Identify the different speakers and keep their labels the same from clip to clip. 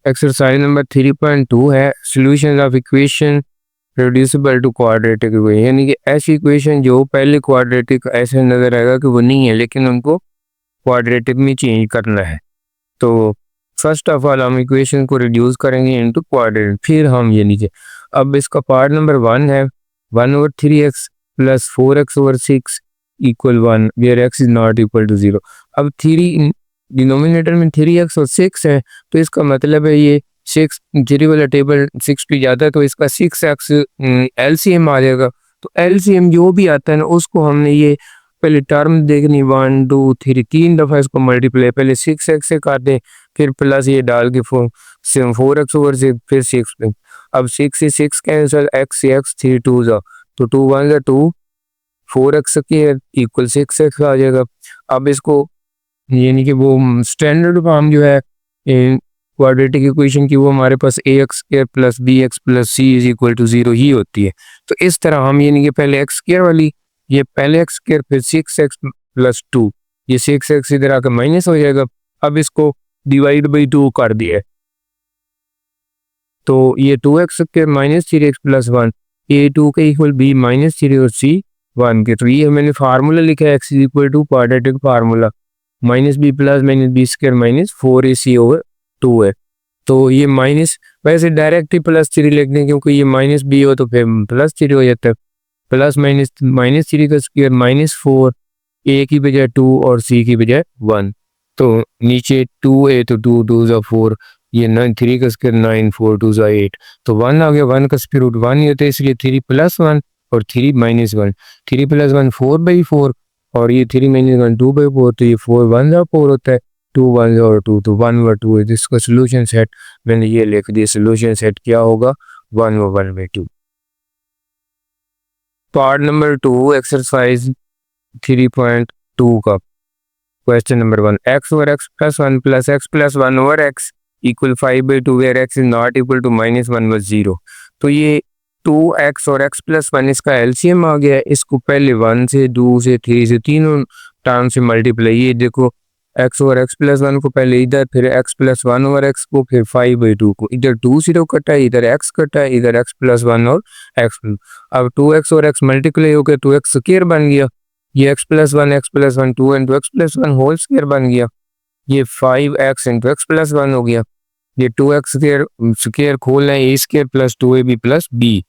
Speaker 1: Exercise number 3.2 है solution of equation reducible to quadratic equation, यानी कि ऐसी इक्वेशन जो पहले क्वाड्रेटिक ऐसे नजर आएगा कि वो नहीं है लेकिन उनको क्वाड्रेटिक में चेंज करना है। तो फर्स्ट ऑफ ऑल हम इक्वेशन को रिड्यूस करेंगे इनटू क्वाड्रेटिक, फिर हम ये नीचे अब इसका पार्ट नंबर 1 है 1/3x plus 4x/6 equal 1 where x is not equal to 0। अब 3 डिनोमिनेटर में 3x और 6 है तो इसका मतलब है ये 6 3 वाला टेबल 6 पे जाता है तो इसका 6x एलसीएम आ जाएगा। तो एलसीएम जो भी आता है ना उसको हमने ये पहले टर्म देखनी 1 2 3 3 दफ़ा इसको मल्टीप्लाई पहले 6x से कर दें फिर प्लस ये डाल के 4x/6 फिर 6 पे। अब 6 से 6 कैंसिल x से x 3 2 जा तो 2 1 जा 2 4x इक्वल 6x आ जाएगा। अब इसको यानी कि वो स्टैंडर्ड फॉर्म जो है क्वाड्रेटिक इक्वेशन की वो हमारे पास ax² plus bx plus c is equal to 0 ही होती है। तो इस तरह हम यानी कि पहले x² वाली ये पहले x² फिर 6x प्लस 2 ये 6x इधर आकर माइनस हो जाएगा। अब इसको डिवाइड बाई 2 कर दिया तो ये 2x² minus 3x plus 1 a2 के इक्वल b माइनस 3 और c 1 के। तो ये मैंने फार्मूला लिखा है x is equal to quadratic formula minus B plus minus B square minus 4ac/2 है। तो ये माइनस वैसे डायरेक्ट ही प्लस 3 लिख दें क्योंकि ये माइनस बी हो तो फिर प्लस 3 हो जाता है। प्लस माइनस माइनस 3 का स्क्वायर माइनस 4 ए की बजाय 2 और सी की बजाय 1 तो नीचे 2a तो 2 2 ज़ा 4 ये 9 3 का स्क्वायर 9 4 2 ज़ा 8 तो 1 आ गया 1 का स्क्वायर रूट 1 ही होता है इसलिए 3 प्लस 1 और 3 माइनस 1 3 प्लस 1 4/4 और ये 3 माइनस 1 2/4 तो ये 4 1 ज़ा 4 होता है 2 1 ज़ा और 2 तो 1/2 है जिसका सोल्यूशन सेट मैंने ये लिख दिया। सोल्यूशन सेट क्या होगा 1/2। पार्ट नंबर 2 एक्सरसाइज 3.2 का question number 1 x over x plus 1 plus x plus 1 over x equal 5/2 where x is not equal to -1 व 0। तो ये 2x और x प्लस 1 इसका एलसीएम आ गया है। इसको पहले 1 से 2 से 3 से तीनों टर्म से मल्टीप्लाई ये देखो x ओवर x प्लस 1 को पहले इधर फिर x प्लस 1 ओवर x को फिर 5/2 को इधर 2 0 कटा है इधर x कटा है इधर x प्लस 1 और x। अब 2x और x मल्टीप्लाई होकर 2x स्क्वायर बन गया ये x plus 1 2 into x plus 1 whole square बन गया ये 5x इंटू x प्लस 1 हो गया ये 2x स्क्वायर खोलना है a² plus 2ab plus b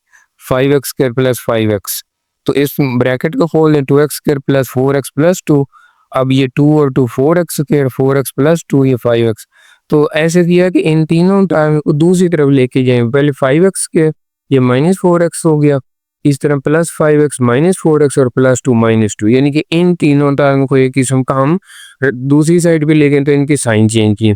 Speaker 1: 5x² plus 5x तो इस ब्रैकेट को खोल दें 2x² प्लस 4x प्लस 2 अब ये 2 और 2 4x² 4x प्लस 2 ये 5x। तो ऐसे किया कि इन तीनों टाइम को दूसरी तरफ लेके जाए पहले 5x² ये -4x हो गया इस तरह प्लस 5x -4x और प्लस 2 -2 यानी कि इन तीनों टर्म को एक किस्म का हम दूसरी साइड पे लेके तो इनके साइन चेंज किए।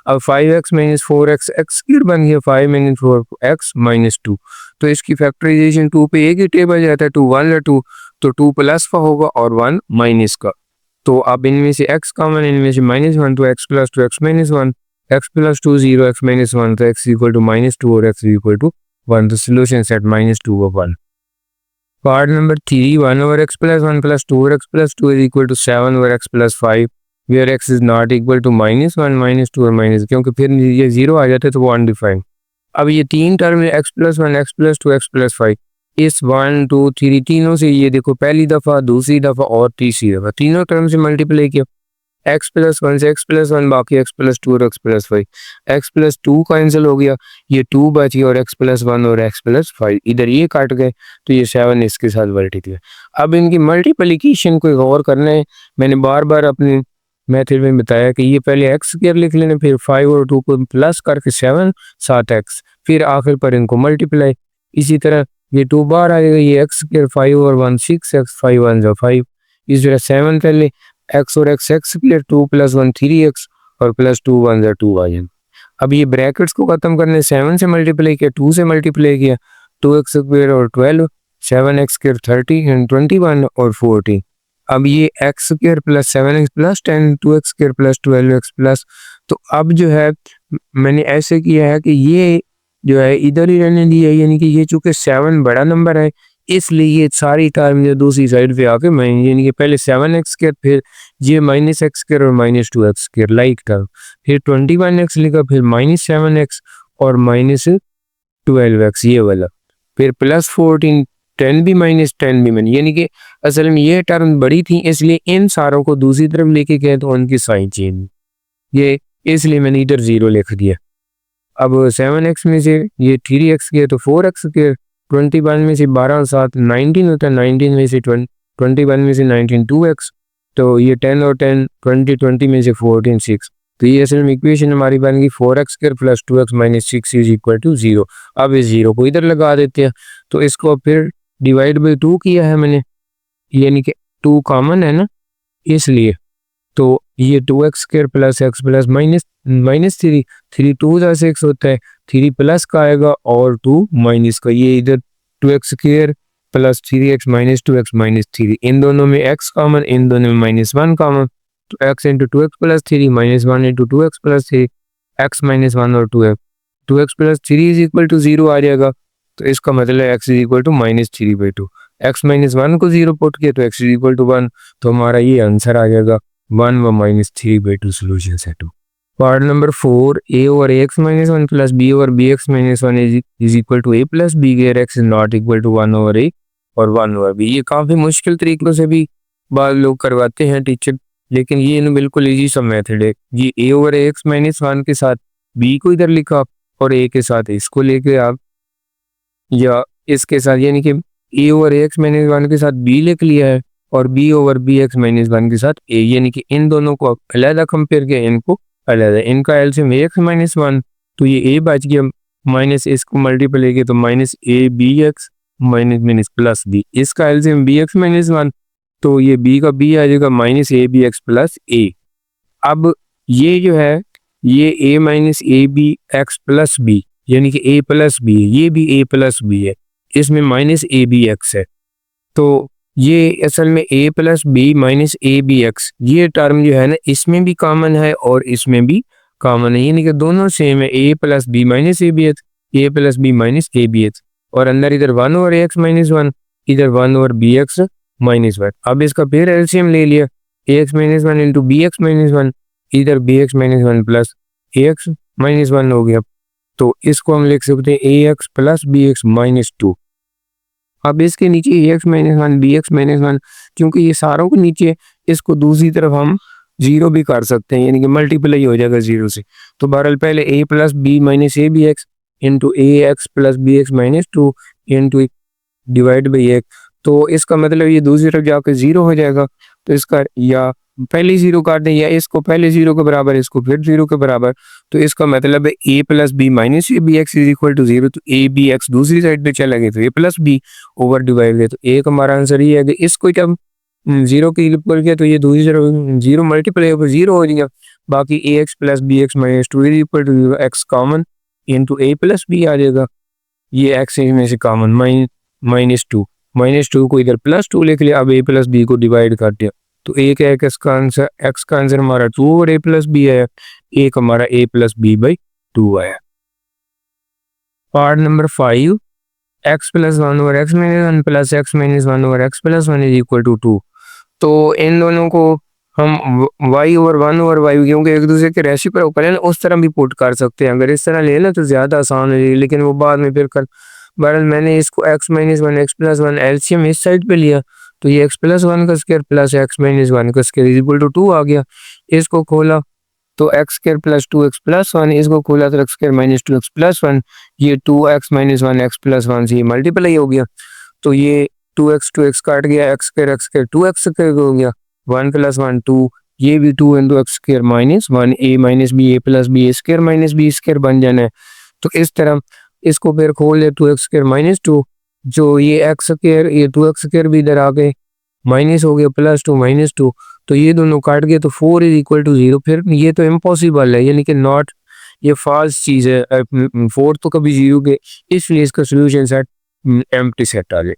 Speaker 1: अब 5x -4x x² बन गया 5 - 4x -2 तो इसकी फैक्टराइजेशन 2 पे एक ही टेबल जाता है 2 1 या 2 तो 2 प्लस का होगा और 1 माइनस का। तो अब इनमें से x कॉमन इनमें से -1 तो x plus 2 x -1 x plus 2 0 x -1 तो x इक्वल टू -2 और x इक्वल टू 1 तो सोल्यूशन सेट -2 और 1। Part number 3 1 over x plus 1 plus 2 over x plus 2 is equal to 7 over x plus 5 where x is not equal to -1 -2 और minus क्योंकि फिर ये 0 आ जाता है तो वो अनडिफाइंड। अब ये तीन टर्म है x plus 1 x plus 2 x plus 5 इस 1 2 3 तीनों से ये देखो पहली दफ़ा दूसरी दफ़ा और तीसरी दफ़ा तीनों टर्म से मल्टीप्लाई किया x प्लस 1 से x प्लस 1 बाकी x प्लस 2 और x plus 5 x plus 2 cancel हो गया ये 2 बच गया और x प्लस 1 और x प्लस 5 इधर ये काट गए तो ये 7 इसके साथ मल्टीप्लाई। अब इनकी मल्टीप्लिकेशन को गौर करना है मैंने बार बार अपने मेथड में बताया कि ये पहले x स्क्वायर लिख लेना फिर 5 और 2 को प्लस करके 7 7x फिर आखिर पर इनको मल्टीप्लाई इसी तरह ये 2 बार आ जाएगा ये x स्क्वायर 5 और 1 6x 5 1 5 इस तरह 7 पहले x और x स्क्वायर 2 प्लस 1 3x और प्लस 2 1 2 आ जाए। अब ये ब्रैकेट्स को खत्म करने 7 से मल्टीप्लाई किया 2 से मल्टीप्लाई किया 2x स्क्वायर और 12 7x स्क्वायर 30 एंड 21 और 40। अब ये x square plus 7x plus 10 2x square plus 12x plus तो अब जो है मैंने ऐसे किया है कि ये जो है इधर ही रहने दिया यानी कि ये चूंकि 7 बड़ा नंबर है इसलिए ये सारी टर्म जो दूसरी साइड पे आके यानी कि पहले 7x² फिर ये -x² और -2x² लाइक टर्म, फिर 21x लिखा, फिर -7x और -12x ये वाला, फिर +14 10 भी -10 भी यानी कि असल में ये टर्म बड़ी थी इसलिए इन सारों को दूसरी तरफ लेके गए तो उनकी साइन चेंज, ये इसलिए मैंने इधर 0 लिख दिया। अब 7x में से ये 3x के तो 4x के, 21 में से 12 और 7 19 होता है, 19 में से 21 में से 19 2x, तो ये 10 और 10 20 में से 14 6, तो ये असल में इक्वेशन हमारी बन गई 4x² + 2x - 6 = 0। अब इस 0 को इधर लगा देते हैं, तो इसको फिर डिवाइड बाई 2 किया है मैंने, यानी कि 2 कॉमन है ना इसलिए, तो ये 2x² + x + -3 2 + 6 होता है, 3 प्लस का आएगा और 2 माइनस का, ये इधर 2x² + 3x - 2x - 3, इन दोनों में x कॉमन, इन दोनों में -1 कॉमन, तो x × 2x + 3 -1 × 2x + 3 x - 1 और 2x + 3 = 0 आ जाएगा, तो इसका मतलब x = -3/2, x - 1 को 0 पुट किया तो x = 1, तो हमारा ये आंसर आ जाएगा 1 व -3/2 सॉल्यूशन है 2। Part number 4, a over ax - 1 + b over bx - 1 is equal to a + b where x is not equal to 1 over a और 1 over b। ये काफ़ी मुश्किल तरीकों से भी बाद लोग करवाते हैं टीचर, लेकिन ये ना बिल्कुल इजी सा मेथड है। ये a over ax - 1 के साथ b को इधर लिखा और a के साथ इसको लेके आप, या इसके साथ यानी कि a over ax - 1 के साथ b लिख लिया है और b over bx - 1 के साथ a, यानी कि इन दोनों को अलग कंपेयर किया, इनको अलग है, इनका एलसीएम x - 1 तो ये a बच गया, माइनस इसको मल्टीप्लाई किया तो -abx प्लस b, इसका एलसीएम bx - 1 तो ये b का b आ जाएगा -abx प्लस a। अब ये जो है ये a - abx प्लस b यानी कि a प्लस b है, ये भी a प्लस b है, इसमें -abx है, तो ये असल में a + b - abx ये टर्म जो है ना इसमें भी कॉमन है और इसमें भी कॉमन है, यानी कि दोनों सेम है, a + b - abx, a + b - abx, और अंदर इधर 1 over ax - 1, इधर 1 over bx - 1। अब इसका फिर एलसीएम ले लिया, ax - 1 × bx - 1, इधर bx - 1 प्लस ax - 1 हो गया, तो इसको हम लिख सकते हैं ax + bx - 2। अब इसके नीचे ax - 1 bx - 1, क्योंकि ये सारों के नीचे इसको दूसरी तरफ हम 0 भी कर सकते हैं, यानी कि मल्टीप्लाई हो जाएगा 0 से, तो बहरहाल पहले a + b - abx into ax + bx - 2 into divide by 1, तो इसका मतलब ये दूसरी तरफ जाकर 0 हो जाएगा, तो इसका या पहले 0 काट दें या इसको पहले 0 के बराबर इसको फिर 0 के बराबर, तो इसका मतलब है a + b - abx = 0, तो a bx दूसरी साइड पे चला गया तो a + b ओवर डिवाइड है, तो एक हमारा आंसर ये है कि इसको जब 0 के इक्वल किया तो ये दूसरी तरफ 0 मल्टीप्लाई होकर 0 हो जाएगा, बाकी ax + bx - 2 = 0, x common into a + b आ जाएगा, ये x में से कॉमन -2 को इधर +2 लिख लिया, अब a + b को डिवाइड कर दिया, तो एक है x का आंसर हमारा 2 over a + b आया, एक हमारा a + b/2 आया। Part number 5, x + 1 over x - 1 + x - 1 over x + 1 = 2, तो इन दोनों को हम y over 1 over y क्योंकि एक दूसरे के रेसिप्रोकल है ना उस तरह भी पुट कर सकते हैं, अगर इस तरह ले ना तो ज़्यादा आसान है, लेकिन वो बाद में फिर कर, बहरहाल मैंने इसको x - 1 x + 1 एलसीएम इस साइड पे लिया, तो ये x + 1 का स्क्वायर प्लस x - 1 का स्क्वायर = 2 आ गया, इसको खोला तो x² + 2x + 1, इसको खोला तो x² - 2x + 1, ये 2x - 1 x + 1 से मल्टीप्लाई हो गया, तो ये 2x काट गया, x² 2x² हो गया, 1 + 1 2, ये भी 2 × x² - 1 a - b a + b² - b² बन जाना है, तो इस तरह इसको फिर खोल ले 2x² - 2, जो ये x² ये 2x² भी इधर आ गए, माइनस हो गया +2 - 2, तो ये दोनों काट गए तो 4 = 0, फिर ये तो इम्पॉसिबल है, यानी कि नॉट, ये फॉल्स चीज़ है, 4 तो कभी 0 के, इसलिए इसका सोल्यूशन सेट एम्प्टी सेट आ जाए।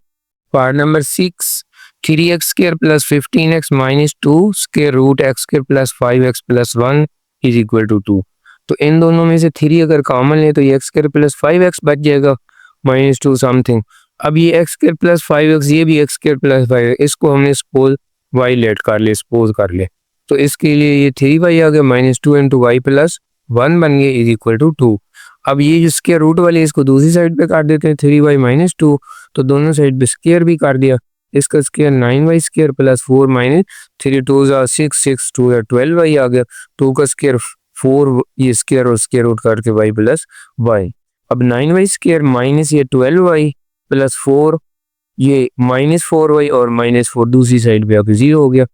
Speaker 1: Part number 6, 3x² + 15x - 2 √x² + 5x + 1 = 2, तो इन दोनों में से 3 अगर कॉमन है तो ये x² + 5x बच जाएगा -2 समथिंग, अब ये एक्स स्क्वायर प्लस 5x, ये भी एक्स स्क्वायर प्लस 5x, इसको हमने सपोज वाई लेट कर ले, सपोज कर ले, तो इसके लिए ये 3y आ गया माइनस 2 इंटू वाई प्लस 1 बन गया इज इक्वल टू 2। अब ये जो स्क्वायर रूट वाले इसको दूसरी साइड पे काट देते हैं, 3y माइनस 2, तो दोनों साइड पे स्क्वायर भी कर दिया, इसका square 9y square plus 4 minus 3 2 6 6 2 12y आ गया, 2 का स्क्वायर 4, ये स्क्वायर और स्क्वायर रूट करके y प्लस y। अब 9y स्क्वायर माइनस ये 12y प्लस 4, ये माइनस 4y और माइनस 4 दूसरी साइड पे आके 0 हो गया,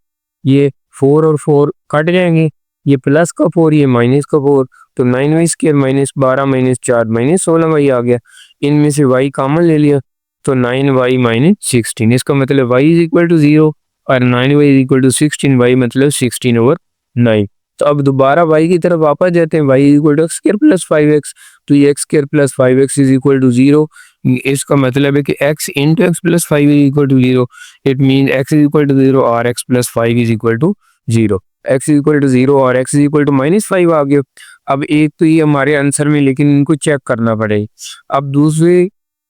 Speaker 1: ये 4 और 4 कट जाएंगे, ये प्लस का 4 ये माइनस का 4, तो 9y square minus 12 minus 4 minus 16y आ गया, इनमें से y कॉमन ले लिया तो 9y माइनस 16, इसका मतलब y इज इक्वल टू 0 और 9y is equal to 16, y मतलब 16/9। तो अब दोबारा y की तरफ वापस जाते हैं, y is equal to x square plus 5x, तो ये x square plus 5x is equal to 0, इसका मतलब है कि x into x plus 5 is equal to 0, it mean x is equal to 0 और x plus 5 is equal to 0, x is equal to 0 और x is equal to minus 5 आ गया। अब एक तो ये हमारे आंसर में, लेकिन इनको चेक करना पड़ेगा। अब दूसरे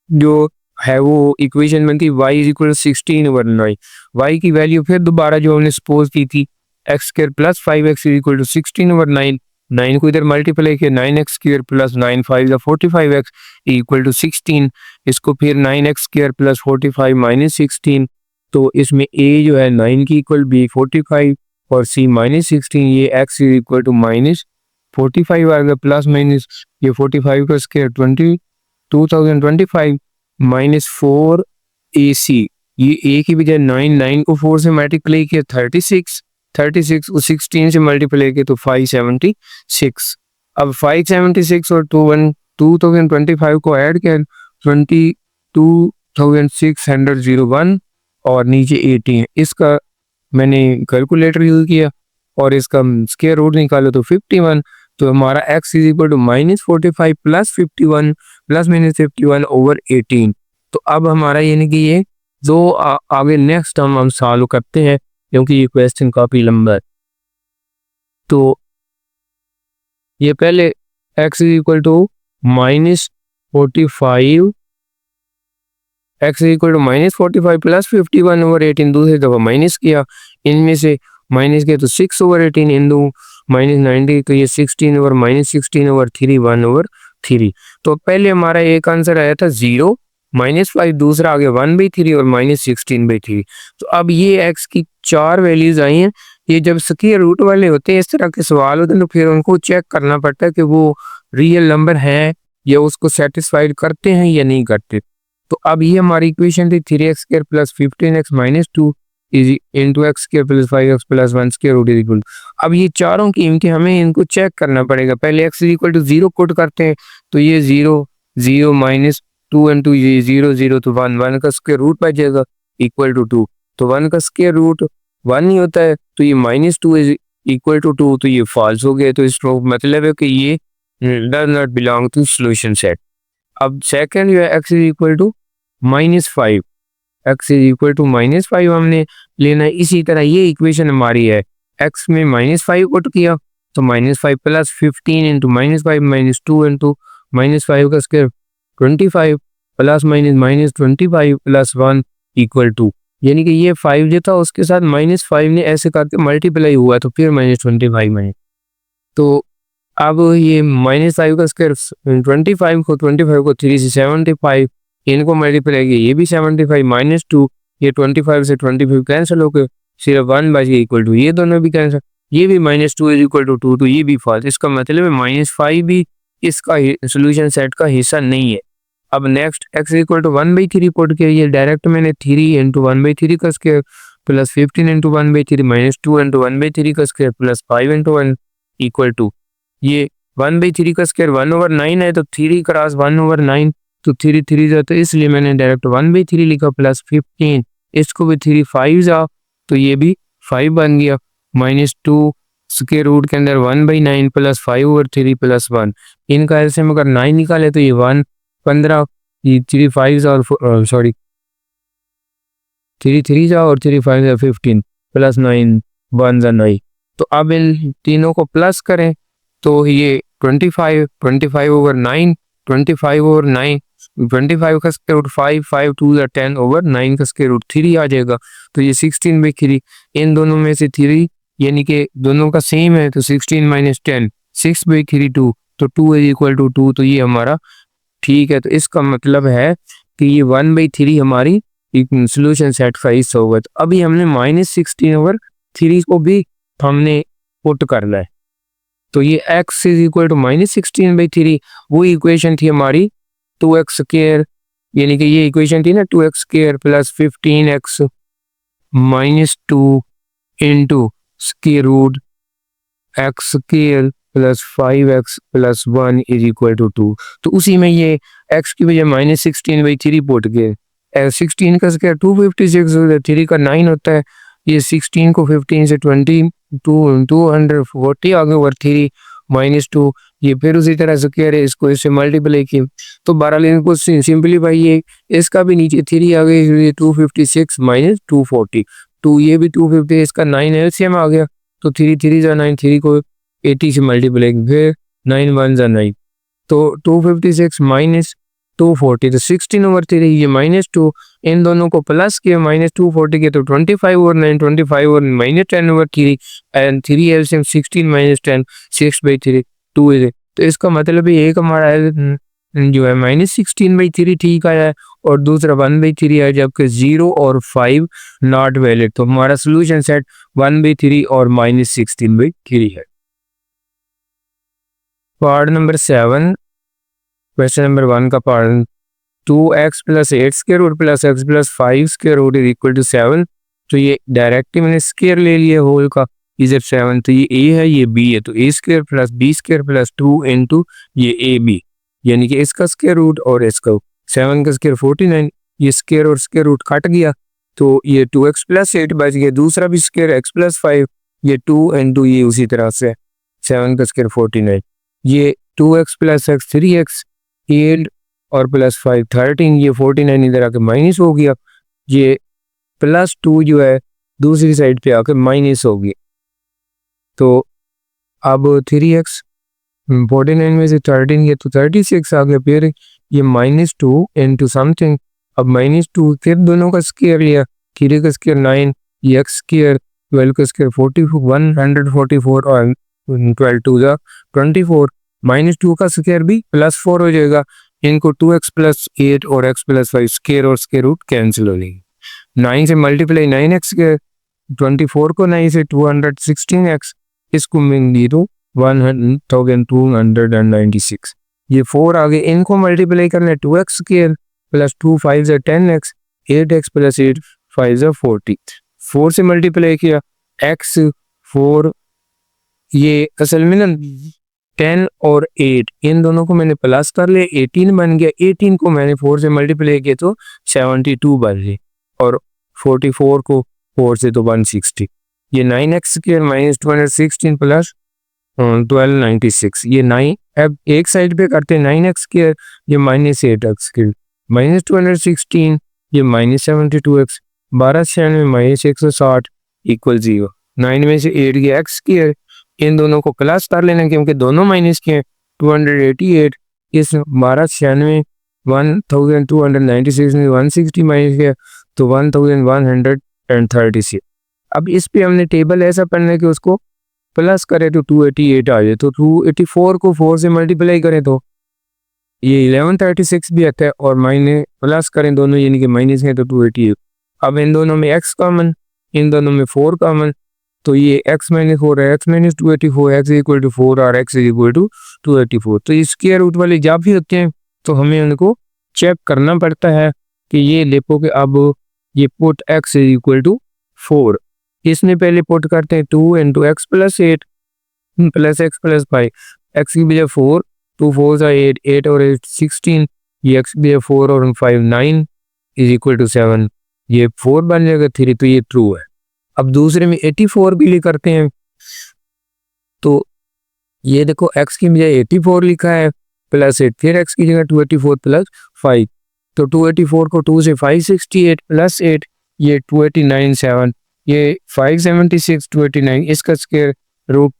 Speaker 1: जो है वो इक्वेशन बनती है y is equal to 16/9, y की वैल्यू फिर दोबारा जो हमने सपोज की थी x square plus 5x is equal to 16/9, 9 को इधर मल्टीप्लाई किया 9x square plus 9 5 45x equal to 16, इसको फिर 9x स्क्वायर प्लस 45 माइनस 16, तो इसमें a जो है 9 की इक्वल, b 45 और c माइनस 16, ये x is equal to minus 45 आ गया प्लस माइनस ये 45 का स्क्वायर 2025 माइनस 4 ac, ये a की बजाय 9 को 4 से मल्टीप्लाई किया 36 को 16 से मल्टीप्लाई किया तो 576। अब 576 और 2025 को ऐड किया 22,601 और नीचे 18, इसका मैंने कैलकुलेटर यूज किया और इसका स्क्वायर रूट निकाला तो 51, तो हमारा x is equal to minus 45 plus 51 plus minus 51/18। तो अब हमारा यानी कि ये दो आगे नेक्स्ट हम सॉल्व करते हैं क्योंकि ये क्वेश्चन काफी लंबा है। तो ये पहले x is equal to minus 45, x is equal to minus 45 plus 51/18 दूसरी दफा माइनस किया, इनमें से माइनस किया तो 6/18 इंटू माइनस 90, तो ये 16 और माइनस 16/3 1/3। तो पहले हमारा एक आंसर आया था 0 -5, दूसरा आ गया 1/3 और माइनस 16/3। तो अब ये x की 4 वैल्यूज आई हैं। ये जब स्क्वायर रूट वाले होते हैं, इस तरह के सवाल होते हैं, तो फिर उनको चेक करना पड़ता है कि वो रियल नंबर है या उसको सेटिस्फाइड करते हैं या नहीं करते। तो अब ये हमारी इक्वेशन थी 3x² plus 15x minus 2 is into x square plus 5x plus 1 square root is equal. अब ये चारों कीमतें हमें इनको चेक करना पड़ेगा। पहले x is equal to 0 put करते हैं, तो ये 0 0 माइनस 2 इंटू ये 0 0 तो 1 1 का स्क्वायर रूट बच जाएगा इक्वल टू 2, तो 1 का स्क्वायर रूट 1 ही होता है, तो ये माइनस 2 इज इक्वल टू 2, तो ये फॉल्स हो गया। तो इसका मतलब है कि ये does not belong to solution set. अब सेकंड जो है x is equal to -5, x is equal to -5 हमने लेना है। इसी तरह ये इक्वेशन हमारी है, x में -5 पुट किया तो -5 प्लस 15 इंटू -5 माइनस 2 इंटू -5 का square 25 plus minus 25 plus 1 equal to, यानी कि ये 5 जो था उसके साथ -5 ने ऐसे करके मल्टीप्लाई हुआ तो फिर -25 में। तो अब ये -5 का स्क्वायर 25 को 3 से 75, इनको मल्टीप्लाई किया, ये भी 75 माइनस 2, ये 25 से 25 कैंसिल हो गए, सिर्फ 1 बच गया इक्वल टू, ये दोनों भी कैंसिल, ये भी -2 इज इक्वल टू 2, तो ये भी फॉल्स। इसका मतलब है -5 भी इसका सोल्यूशन सेट का हिस्सा नहीं है। अब next x equal to 1/3 put किया, ये डायरेक्ट मैंने 3 इंटू 1/3 का square plus 15 into 1/3 minus 2 into 1/3 का square plus 5 into 1 equal to, ये 1/3 का स्क्वायर 1/9 है, तो 3 क्रॉस 1/9 तो 3 3 जा, तो इसलिए मैंने डायरेक्ट 1/3 लिखा प्लस 15, इसको भी 3 5 जा, तो ये भी 5 बन गया, -2 स्क्वायर रूट के अंदर 1/9 प्लस 5/3 प्लस 1, इनका एलसीएम अगर 9 निकाले तो ये 1 15, ये 3 5 और सॉरी 3 3 जा और 3 5 जा 15 प्लस 9 1 जा 9। तो अब इन तीनों को प्लस करें तो ये 25 25/9 25/9 25 का स्क्वायर रूट 5, 5 2 या 10 ओवर 9 का स्क्वायर रूट 3 आ जाएगा। तो ये 16/3, इन दोनों में से 3 यानी कि दोनों का सेम है, तो 16 माइनस 10 6/3 2, तो 2 इज इक्वल टू 2, तो ये हमारा ठीक है। तो इसका मतलब है कि ये 1/3 हमारी सोल्यूशन सेट का हिस्सा होगा। तो अभी हमने -16/3 को भी हमने पुट करना है। तो ये x इज इक्वल टू -16/3, वो इक्वेशन थी हमारी 2x स्क्वायर, यानी कि ये इक्वेशन थी ना 2x square plus 15x minus 2 into square root x square plus 5x plus 1 is equal to 2। तो उसी में ये x की वजह -16/3 पुट गए। 16 का स्क्वायर 256, 3 का 9 होता है। ये 16 को 15 से 240 आगे ओवर 3 माइनस 2, ये फिर उसी तरह स्क्वायर है, इसको इससे मल्टीप्लाई की। तो 12 इनको सिंपलीफाई, ये इसका भी नीचे 3 आ गई, 256 माइनस 240, 2 ये भी 250, इसका 9 एलसीएम आ गया। तो 3 3 जा 9, 3 को 80 से मल्टीप्लाई, फिर 9 1 जा 9, तो 256 माइनस 240, तो 16/3, ये -2, इन दोनों को प्लस किया -240 के, तो 25/9, 25/-10/3 एंड 3 एलसीएम 16 माइनस 10 6/3 2 है। तो इसका मतलब ये एक हमारा जो है -16/3 ठीक आया है और दूसरा 1/3 है, जबकि 0 और 5 नॉट वैलिड। तो हमारा सोल्यूशन सेट 1/3 और -16/3 है। पार्ट नंबर 7, क्वेश्चन नंबर 1 का part, 2x plus 8 square root plus x plus 5 square root is equal to 7। तो ये डायरेक्टली मैंने स्क्वायर ले लिया होल का, इज 7, तो ये a है, ये b है, तो a square plus b square plus 2 into ये ab, यानी कि इसका स्क्वायर रूट और इसका 7 का स्क्वायर 49, ये स्क्वायर और स्क्वायर रूट कट गया, तो ये 2x प्लस 8 बच गया, दूसरा भी स्क्वायर x प्लस 5, ये 2 इंटू ये उसी तरह से 7 का स्क्वायर 49, ये 2x प्लस x 3x 8 और प्लस 5 13, ये 49 इधर आके माइनस हो गया, ये प्लस 2 जो है दूसरी साइड पे आके माइनस हो गया। तो अब 3x 49 में से 13 ये तो 36 आ गया, फिर ये -2 इंटू समथिंग, अब -2 फिर दोनों का स्क्वायर लिया, 3 का स्क्वायर 9, ये x स्क्वायर 12 का स्क्वायर 144 और 12 2 जा 24, -2 का स्क्वायर भी +4 हो जाएगा, इनको 2x प्लस 8 और x प्लस 5 स्क्वायर और स्क्वायर रूट कैंसिल हो जाएगी। 9 से मल्टीप्लाई 9x के, 24 को 9 से 216x, इसको मिल दी तो 1296, ये 4 आगे, इनको मल्टीप्लाई करना है 2x स्क्वायर प्लस 2 5 से 10x 8x प्लस 8 5 से 40, 4 से मल्टीप्लाई किया x 4, ये असल में ना 10 और 8 इन दोनों को मैंने प्लस कर लिया, 18 बन गया, 18 को मैंने 4 से मल्टीप्लाई किया तो 72 बन गई, और 44 को 4 से तो 160, ये 9x स्क्वायर माइनस 216 प्लस 1296, ये 9, अब एक साइड पे करते हैं 9x स्क्वायर, ये -8x स्क्वायर माइनस 216, ये -72x, 1296 -160 इक्वल 0, 9 में से 8 गया x स्क्वायर, इन दोनों को प्लस कर लेना क्योंकि दोनों माइनस के, 288 इस 1296 1296 में 160 माइनस किया तो 1136। अब इस पे हमने टेबल ऐसा पढ़ना है कि उसको प्लस करें तो 288 आ जाए, तो 284 को 4 से मल्टीप्लाई करें तो ये 1136 भी आता है, और माइनस प्लस करें दोनों यानी कि माइनस है तो 288। अब इन दोनों में x कॉमन, इन दोनों में 4 कॉमन, तो ये x माइनस 4 है, x minus 284, x equal to 4 और x इक्वल टू 284। तो स्क्वायर रूट वाले जब भी होते हैं तो हमें उनको चेक करना पड़ता है कि ये देखो कि अब ये पुट x इक्वल टू 4, इसमें पहले पुट करते हैं 2 into x plus 8 plus x plus 5, x की बजाय 4, 2 4 8, 8 और 8 16, ये x की बजाय 4 और 5 9 इज इक्वल टू 7, ये 4 बन जाएगा 3, तो ये ट्रू है। अब दूसरे में 84 भी लिख करते हैं, तो ये देखो x की बजाय 84 लिखा है प्लस 8, फिर x की जगह 284 प्लस 5, तो 284 को 2 से 568 प्लस 8, ये 289 7, ये 576 289, इसका स्क्वायर रूट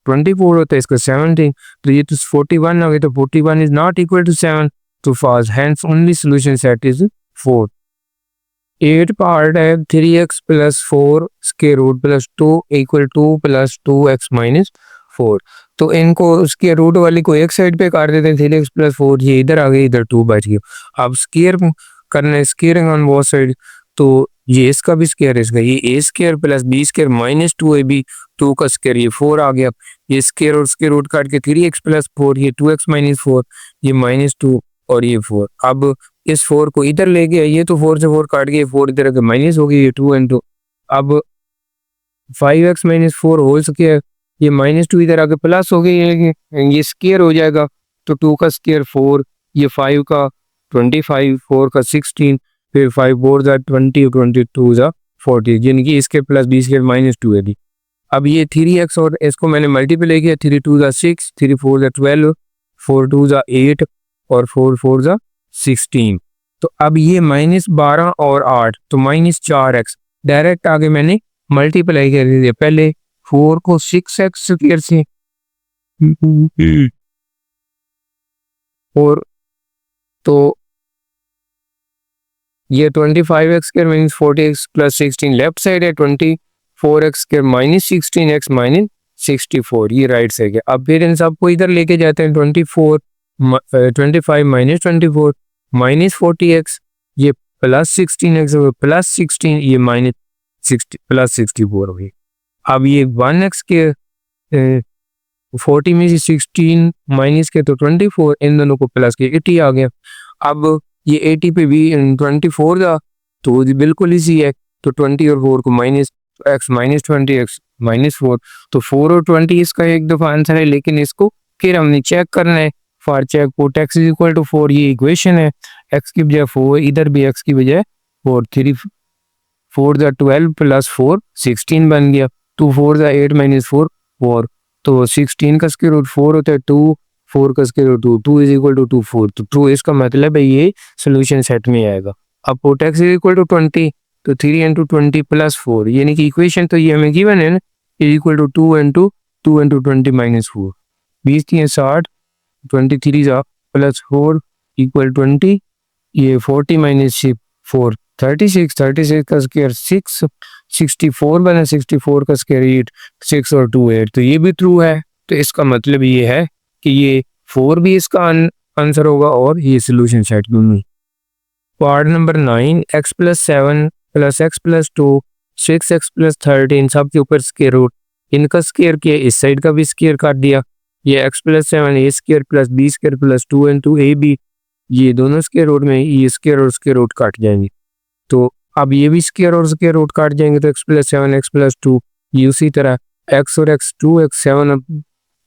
Speaker 1: 24 होता है, इसका 17, तो ये तो 41 हो गया, तो 41 इज नॉट इक्वल टू 7, तो false, hence only solution set is 4. 8 part है 3x plus 4 square root plus 2 equal 2 plus 2x minus 4. तो इनको स्क्वायर रूट वाली को एक साइड पे काट देते हैं, 3x plus 4 ये इधर आ गई, इधर 2 बच गया। अब स्क्वायर करना है, स्क्वायरिंग ऑन बोथ साइड, तो ये इसका भी स्क्वायर इसका, ये A square plus B square minus 2ab, 2 का स्क्वायर ये 4 आ गया। ये स्क्वायर और स्क्वायर रूट काट के 3x plus 4 ये 2x minus 4 ये -2 और ये 4। अब इस 4 को इधर ले गया, ये तो 4 से 4 काट गया, 4 इधर आके माइनस हो गई, ये 2 and 2। अब 5x minus 4 होल स्क्वायर, ये -2 इधर आके प्लस हो गई, ये स्क्वायर हो जाएगा, तो 2 का स्क्वायर 4, ये 5 का 25, 4 का 16, फिर 5 4 जा 20, 22 जा 40, जिनकी इसके प्लस बी स्क्वायर -2 है। अब ये 3x और इसको मैंने मल्टीप्लाई किया, 3 2 जा 6, 3 4 जा 12, 4 2 जा 8 और 4 4 जा 16। तो अब ये -12 और 8 तो -4x, डायरेक्ट आगे मैंने मल्टीप्लाई कर दिया, पहले 4 को 6x स्क्वायर से और तो ये 25x square minus 40x plus 16 left side है, 24x square minus 16x minus 64 ये राइट साइड है। अब फिर इन सबको इधर लेके जाते हैं, 25 माइनस 24 माइनस 40x ये प्लस 16x प्लस 16 ये माइनस 60 प्लस 64 हो गई। अब ये 1x के 40 में से 16 माइनस के तो 24, इन दोनों को प्लस के 80 आ गया। अब ये 80 पे भी 24 था तो बिल्कुल इसी है, तो 20 और 4 को minus x minus 20x minus 4, तो 4 और 20 इसका एक दफ़ा आंसर है, लेकिन इसको फिर हमने चेक करना है। For check put x is equal to 4, ये इक्वेशन है, x की बजाय 4, इधर भी x की बजाय 4, 3 4 जा 12 प्लस 4 16 बन गया, 2 4 जा 8 माइनस 4 4, तो 16 का स्क्वायर रूट 4 होता है 2, 4 का square root 2, 2 is equal to 2 4, तो ट्रू इसका मतलब है ये सोल्यूशन सेट में आएगा। अब put x is equal to 20, तो 3 इंटू 20 प्लस 4, यानी कि इक्वेशन तो ये हमें गिवन है ना, is equal to 2 into 20 minus 4, 20 3 60, 23 जा प्लस 4 इक्वल 20, ये 40 माइनस 4 36, 36 का स्क्वायर 6, 64 बना, 64 का स्क्वायर 8, 6 और 2 8, तो ये भी ट्रू है। तो इसका मतलब ये है कि ये 4 भी इसका आंसर होगा और ये सोल्यूशन सेट भी। Part number 9, x plus 7 plus x plus 2 6x plus 13 सब के ऊपर स्क्वायर रूट, इनका स्क्वायर किया, इस साइड का भी स्क्वायर काट दिया, ये x plus 7 a square plus B square plus 2 into a b, ये दोनों स्क्वायर रूट में ये स्क्वायर और स्क्वायर रूट काट जाएंगे, तो अब ये भी स्क्वायर और स्क्वायर रूट काट जाएंगे, तो x प्लस 7 x प्लस 2, ये उसी तरह x और x 2 x 7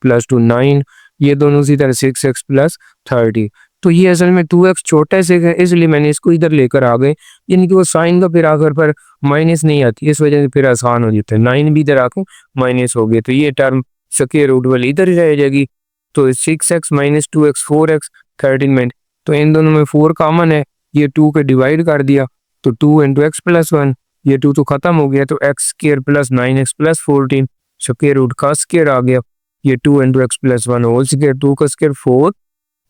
Speaker 1: प्लस 2 9, ये दोनों उसी तरह 6x प्लस 30। तो ये असल में 2x छोटा से है, इसलिए मैंने इसको इधर लेकर आ गए, यानी कि वो साइन का फिर आखिर पर माइनस नहीं आती, इस वजह से फिर आसान हो जाता है, 9 भी इधर आकर माइनस हो गए, तो ये टर्म स्क्वायर रूट वाली इधर ही रह जाएगी, तो 6x माइनस 2x 4x 13 में, तो इन दोनों में 4 कॉमन है, ये 2 के डिवाइड कर दिया, तो 2 इंटू एक्स प्लस 1, ये 2 तो खत्म हो गया, तो एक्स स्क्वायर प्लस 9x प्लस 14 स्क्वायर रूट का स्क्वायर आ गया, ये 2 into x plus 1 whole square, 2 का square 4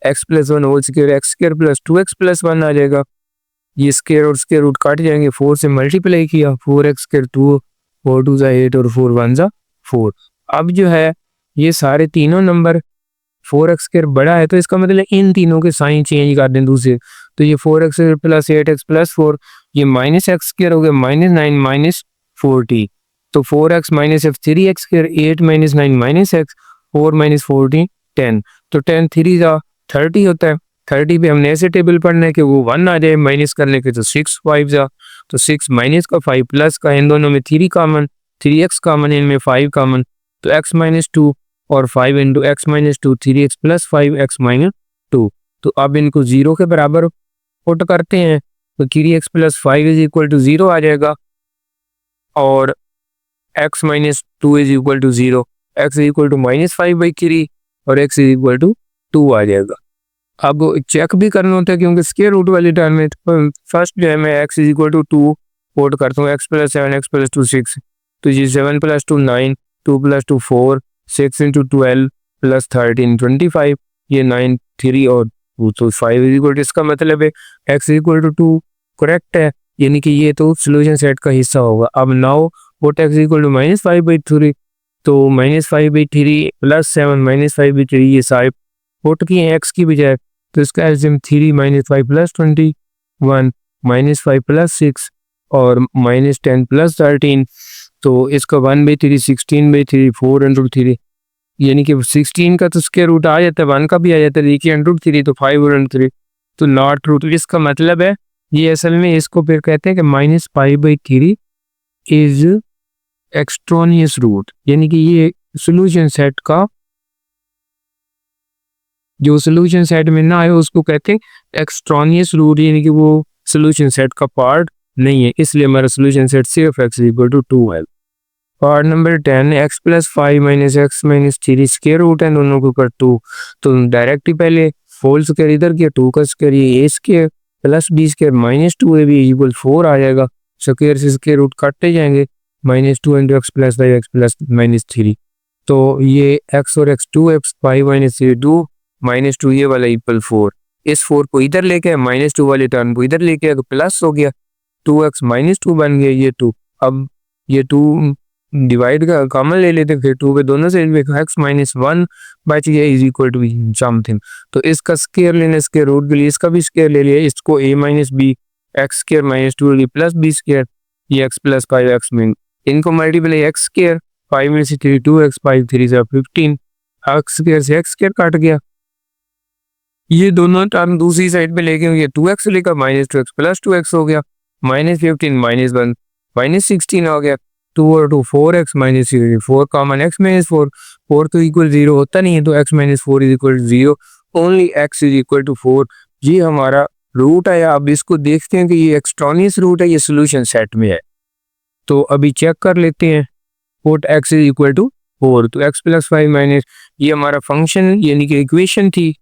Speaker 1: x plus 1 whole square, x square plus 2x प्लस 1 आ जाएगा, ये स्क्वायर और स्क्वायर रूट काट जाएंगे, 4 से मल्टीप्लाई किया, 4x स्क्वायर 2, 4 2 जा 8 और 4 1 जा 4। अब जो है ये सारे तीनों नंबर 4x स्क्वायर बड़ा है, तो इसका मतलब इन तीनों के साइन चेंज कर दें दूसरे, तो ये 4x प्लस 8x प्लस 4, ये माइनस एक्स स्क्वायर हो गया -9 माइनस 40, तो 4x minus f 3x square 8 minus 9 minus x 4 minus 14 10, तो 10 3 जा 30 होता है, 30 पे हमने ऐसे टेबल पढ़ना है कि वो 1 आ जाए, माइनस करने के तो 6 5 जा, तो 6 माइनस का 5 प्लस का, इन दोनों में 3 कॉमन 3x कॉमन, इनमें 5 कॉमन, तो x माइनस 2 और 5 into x minus 2 3x plus 5x minus 2, तो अब इनको 0 के बराबर पुट करते हैं, तो 3x plus 5 is equal to 0 आ जाएगा, और x minus 2 is equal to 0, x is equal to -5/3 और x इज इक्वल टू 2 आ जाएगा। अब चेक भी करना होता है क्योंकि स्क्वायर रूट वाली टर्म में, तो फर्स्ट जो है मैं x is equal to 2 put करता हूँ, x प्लस 7 x प्लस 2 6, तो ये 7 प्लस 2 9, 2 प्लस 2 4, 6 इंटू 12 प्लस 13 25, ये 9 3 और वो तो 5 इज इक्वल टू, इसका मतलब है x is equal to 2 correct है, यानी कि ये तो सोल्यूशन सेट का हिस्सा होगा। अब now put x equal to -5/3, तो -5/3 प्लस 7 -5/3 ये सारे पुट किए x की बजाय, तो इसका एल्सियम 3 - 5 प्लस 21 -5 प्लस 6 और -10 प्लस 13, तो इसका 1/3 16/3 4√3, यानी कि 16 का तो स्क्वायर रूट आ जाता है, 1 का भी आ जाता है, देखिए √3 तो 5√3, तो नॉट ट्रू। तो इसका मतलब है ये असल में इसको फिर कहते हैं कि -5/3 इज एक्सट्रानियस रूट, यानी कि ये सोल्यूशन सेट का जो सोल्यूशन सेट में ना आए उसको कहते हैं एक्सट्रानियस रूट, यानी कि वो सोल्यूशन सेट का पार्ट नहीं है, इसलिए हमारा सोल्यूशन सेट सिर्फ x इक्वल टू 2 है। Part number 10 x plus 5 minus x minus 3 square root है दोनों को कर 2, तो डायरेक्ट ही पहले होल स्क्वायर इधर किया, 2 का स्क्वायर ये a square plus b square minus 2ab equal 4 आ जाएगा, स्क्वायर से स्क्वायर रूट काटते जाएंगे, -2 into x plus 5 x plus -3, तो ये x और x 2x 5 माइनस 3 2 -2 ये वाला इक्वल 4, इस 4 को इधर लेके -2 वाले टर्म को इधर लेके तो प्लस हो गया, 2x -2 बन गया ये 2, अब ये 2 डिवाइड का कॉमन ले लेते फिर 2 पे दोनों से x -1 बच गया इज इक्वल टू समथिंग, तो इसका स्क्वायर लेना स्क्वायर रूट के लिए इसका भी स्क्वायर ले लिया, इसको a - b x square -2 plus b square ये x प्लस 5x में इनको मल्टीप्लाई x स्क्वायर 5 में से 3 2x 5 3 से 15 x स्क्वायर से x स्क्वायर काट गया, ये दोनों टर्म दूसरी साइड पे लेके ये 2x लेकर -2x प्लस 2x हो गया, -15 -1 -16 हो गया, 2 और 2 4x -3 4 कॉमन x -4 4 तो इक्वल 0 होता नहीं है, तो x -4 is equal 0 only x is equal to 4, ये हमारा रूट है। अब इसको देखते हैं कि ये एक्सट्रानियस रूट है, ये सोल्यूशन सेट में है, तो अभी चेक कर लेते हैं। Put x is equal to 4, तो x प्लस 5 माइनस ये हमारा फंक्शन यानी कि इक्वेशन थी,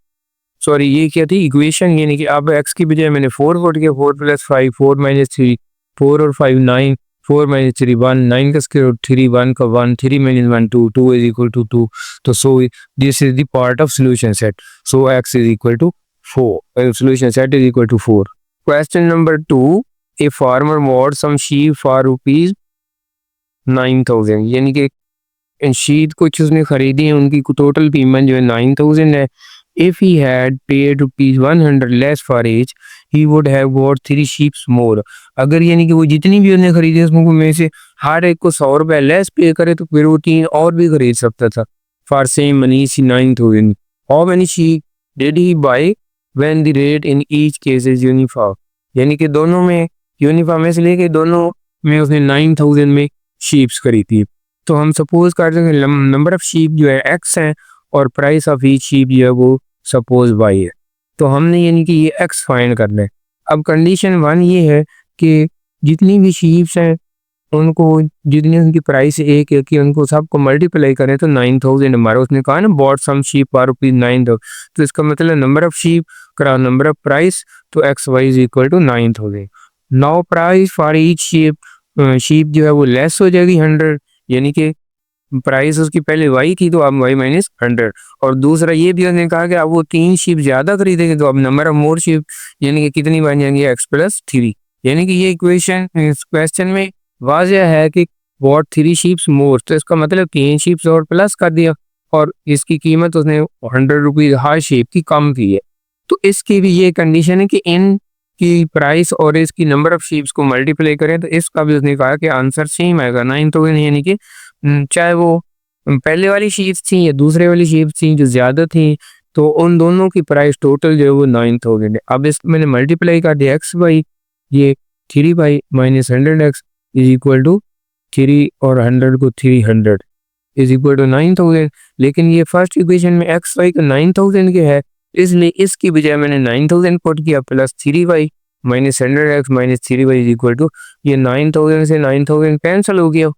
Speaker 1: सॉरी ये क्या थी इक्वेशन, यानी कि अब x की बजाय मैंने 4 पुट किया, 4 प्लस 5 4 माइनस 3 4 और 5 9 4 माइनस 3 1 9 का स्क्वायर रूट 3 1 का 1 3 माइनस 1 2 2 इज इक्वल टू 2, तो so this is the part of solution set, so x is equal to 4, solution set is equal to 4। Question number 2, a farmer bought some sheep for ₹9,000, यानी कि sheet कुछ उसने खरीदी है, उनकी total कीमत जो है 9,000 है। If he had paid ₹100 less for each, he would have bought 3 sheep more. अगर यानी कि वो जितनी भी उसने खरीदी उसमें में से हर एक को 100 रुपए लेस पे करे तो फिर वो 3 और भी खरीद सकता था। For same money, 9,000. How many sheep did he buy when the rate in each case is uniform? यानी कि दोनों में यूनिफॉर्म है इसलिए कि दोनों में उसने 9,000 में शीप्स खरीदी। तो हम सपोज करते हैं नंबर ऑफ शीप जो है x है और प्राइस ऑफ ईच शीप जो है वो सपोज y है, तो हमने यानी कि ये x फाइंड करना है। अब कंडीशन 1 ये है कि जितनी भी शीप्स हैं उनको जितनी उनकी प्राइस एक है कि उनको सबको मल्टीप्लाई करें तो 9,000 हमारा, उसने कहा ना बॉट सम शीप फॉर ₹9,000, तो इसका मतलब नंबर ऑफ शीप करा नंबर ऑफ प्राइस, तो x y is equal to 9,000। Now price for each sheep, sheep जो है वो लेस हो जाएगी 100, यानी कि प्राइस उसकी पहले y थी तो अब y माइनस 100, और दूसरा ये भी उसने कहा कि अब वो 3 शीप ज्यादा खरीदेंगे तो अब नंबर ऑफ मोर शीप यानी कि कितनी बन जाएंगी x प्लस 3, यानी कि ये इक्वेशन इस क्वेश्चन में वाज़ह है कि वॉट 3 शीप्स मोर, तो इसका मतलब 3 शीप्स और प्लस कर दिया और इसकी कीमत उसने 100 रुपीज हर शीप की कम की है। तो इसकी भी ये कंडीशन है कि इन की प्राइस और इसकी नंबर ऑफ शीप्स को मल्टीप्लाई करें तो इसका भी उसने कहा कि आंसर सेम आएगा 9,000, यानी कि चाहे वो पहले वाली शीप्स थी या दूसरे वाली शीप्स थी जो ज़्यादा थी, तो उन दोनों की प्राइस टोटल जो है वो 9,000 है। अब इस मैंने मल्टीप्लाई कर दिया एक्स बाई ये 3 by minus 100x is equal to 3 और 100 को 300 इज इक्वल टू 9,000, लेकिन ये फर्स्ट इक्वेशन में एक्स वाई का 9,000 के है, इसलिए इसकी बजाय मैंने 9,000 पुट किया plus 3 by minus 100x minus 3 by is equal to ये 9,000 से 9,000 कैंसिल हो गया।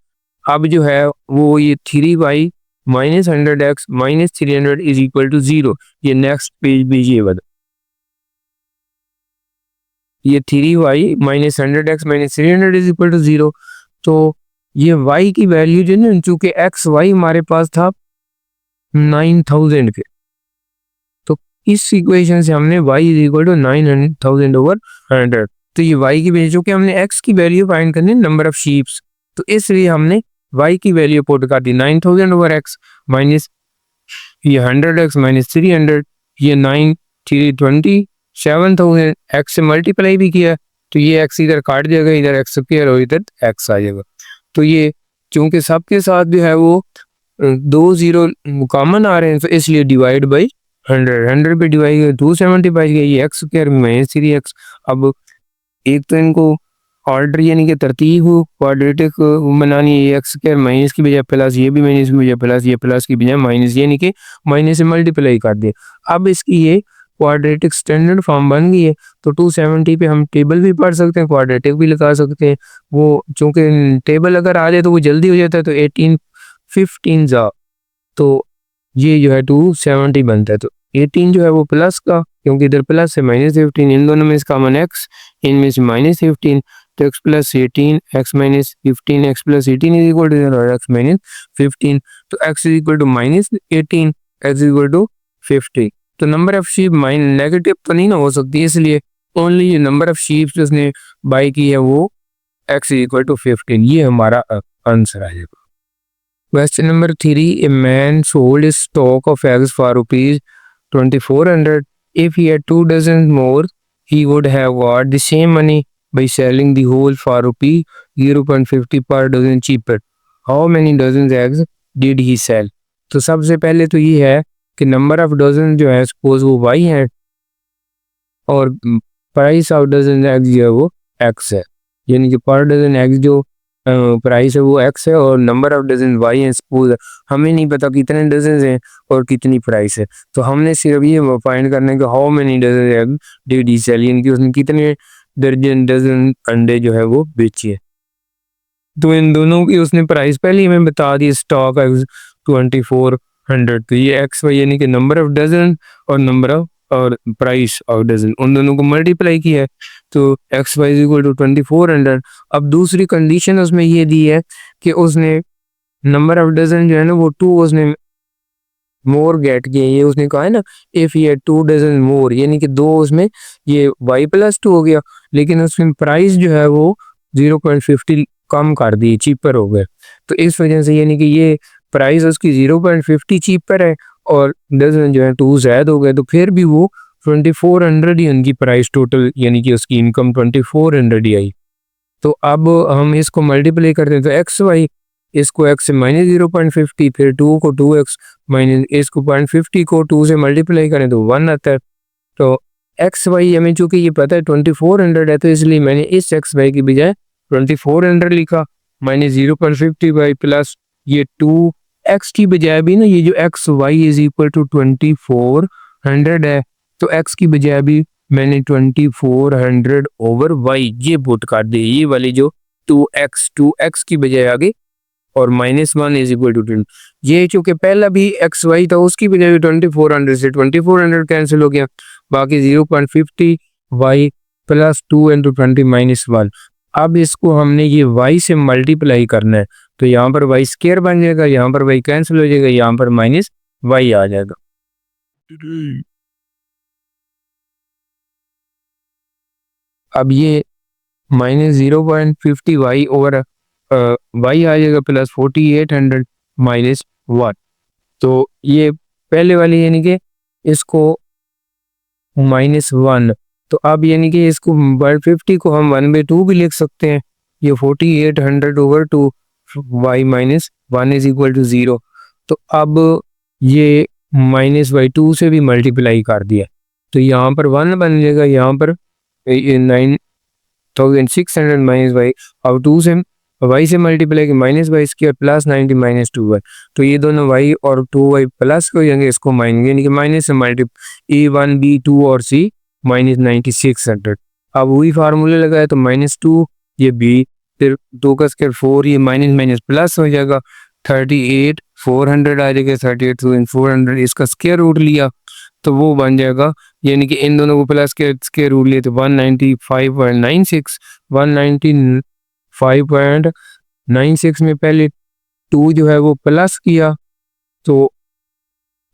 Speaker 1: अब जो है वो ये 3 by minus 100x minus 300 is equal to 0, ये नेक्स्ट पेज भी ये बता, ये 3y minus 100x minus 300 is equal to 0, तो ये y की वैल्यू जो है चूंकि एक्स वाई हमारे पास था 9,000 के, तो इस इक्वेशन से हमने y इज इक्वल टू 900,000/100, तो ये y की वैल्यू, चूंकि हमने x की वैल्यू फाइंड करनी है नंबर ऑफ शीप्स, तो इसलिए हमने y की वैल्यू पुट कर दी 9,000/x माइनस ये 100x माइनस 300, ये 9 3 20 7,000 x से मल्टीप्लाई भी किया, तो ये x इधर काट जाएगा, इधर x स्क्वायर और इधर x आ जाएगा। तो ये चूंकि सबके साथ जो है वो 2 0 कॉमन आ रहे हैं, तो इसलिए डिवाइड बाई 100 पे डिवाइड 275 गया, ये x स्क्वायर माइनस 3x। अब एक तो इनको ऑर्डर यानी कि तरतीब क्वाड्रेटिक बनानी है, ये एक्स स्क्वायर माइनस की बजाय प्लस, ये भी माइनस की बजाय प्लस, ये प्लस की बजाय माइनस, यानी कि माइनस से मल्टीप्लाई कर दिए। अब इसकी ये क्वाड्रेटिक स्टैंडर्ड फॉर्म बन गई है, तो 270 पे हम टेबल भी पढ़ सकते हैं, क्वाड्रेटिक भी लगा सकते हैं। वो चूंकि टेबल अगर आ जाए तो वो जल्दी हो जाता है, तो 18 15 जा, तो ये जो है 270 बनता है। तो 18 जो है वो प्लस का, क्योंकि इधर प्लस है माइनस 15, इन दोनों में से कॉमन x, इनमें से माइनस 15, तो x plus 18 x minus 15 x plus 18 is equal to x minus 15, तो x is equal to minus 18 x is equal to 50। तो नंबर ऑफ शीप नेगेटिव तो नहीं ना हो सकती, इसलिए ओनली ये नंबर ऑफ शीप जो उसने बाई की है वो x इज इक्वल टू 15, ये हमारा आंसर आ जाएगा। Question number 3. A man sold his stock of eggs for rupees 2,400. If he had 2 dozen more, he would have got the same money by selling the whole for rupee 0.50 per dozen cheaper. How many dozen eggs did he sell? तो सबसे पहले तो ये है कि number of dozen जो है suppose वो y है और प्राइस ऑफ डजन एग्स जो है वो x है, यानी कि पर डजन एग्स जो प्राइस है वो x है और नंबर ऑफ डजन y है। सपोज हमें नहीं पता कितने डजन हैं और कितनी प्राइस है, तो हमने सिर्फ ये फाइंड करना है कि how many dozen egg did he sell, यानी कि उसने कितने दर्जन डजन अंडे जो है वो बेचे। तो इन दोनों की उसने प्राइस पहले ही हमें बता दी, स्टॉक एग्स 2,400, तो ये एक्स वाई यानी कि नंबर ऑफ डजन और नंबर ऑफ और प्राइस ऑफ डजन उन दोनों को मल्टीप्लाई किया है, तो x y is equal to 2,400। अब दूसरी कंडीशन उसमें ये दी है कि उसने नंबर ऑफ डजन जो है ना वो 2 उसने मोर गेट किए, ये उसने कहा है ना इफ ये 2 डजन मोर, यानी कि 2 उसमें ये y प्लस 2 हो गया, लेकिन उसमें प्राइस जो है वो 0.50 कम कर दी, चीपर हो गए। तो इस वजह से यानी कि ये प्राइस उसकी 0.50 चीपर है और डजन जो है 2 ज़्यादा हो गए, तो फिर भी वो 2,400 ही उनकी प्राइस टोटल, यानी कि उसकी इनकम 2,400 ही आई। तो अब हम इसको मल्टीप्लाई करते हैं, तो एक्स वाई, इसको x से माइनस 0.50, फिर 2 को 2x माइनस इसको 0.50 को 2 से मल्टीप्लाई करें तो 1 आता है। तो एक्स वाई हमें चूंकि ये पता है 2,400 है, तो इसलिए मैंने इस एक्स वाई की बजाय 2,400 लिखा माइनस 0.50 वाई प्लस ये 2x की बजाय भी ना ये जो x y is equal to 2,400 है, तो x की बजाय भी मैंने 2,400 ओवर y ये पुट कर दी, ये वाली जो 2x की बजाय आगे और -1 इज इक्वल टू 20। ये चूंकि पहला भी एक्स वाई था उसकी बजाय भी 2,400 से 2,400 कैंसिल हो गया, बाकी 0.50 वाई प्लस 2 इंटू 20 -1। अब इसको हमने ये y से मल्टीप्लाई करना है, तो यहाँ पर y स्क्वायर बन जाएगा, यहाँ पर y कैंसिल हो जाएगा, यहाँ पर -y आ जाएगा। अब ये -0.50 वाई ओवर y आ जाएगा प्लस 4,800 -1। तो ये पहले वाली यानी कि इसको -1, तो अब यानी कि इसको 150 को हम 1/2 भी लिख सकते हैं, ये 4,800 over 2 y -1 is equal to 0। तो अब ये -2 से भी मल्टीप्लाई कर दिया, तो यहाँ पर 1 बन जाएगा, यहाँ पर 9,600 -y और 2 से y से multiply -y square plus 90 -2y, तो ये दोनों y और 2y प्लस हो जाएंगे, इसको माइनस यानी कि माइनस से मल्टीप्लाई A1 B2 और C -9600। अब वही फार्मूले लगाए तो -2 ये b, फिर 2 का स्क्वायर 4, ये माइनस प्लस हो जाएगा 38,400 आ जाएगा, 38,400 इसका स्क्वायर रूट लिया तो वो बन जाएगा, यानी कि इन दोनों को प्लस के स्क्वायर रूट लिए तो 195.96, 195.96 में पहले 2 जो है वो प्लस किया, तो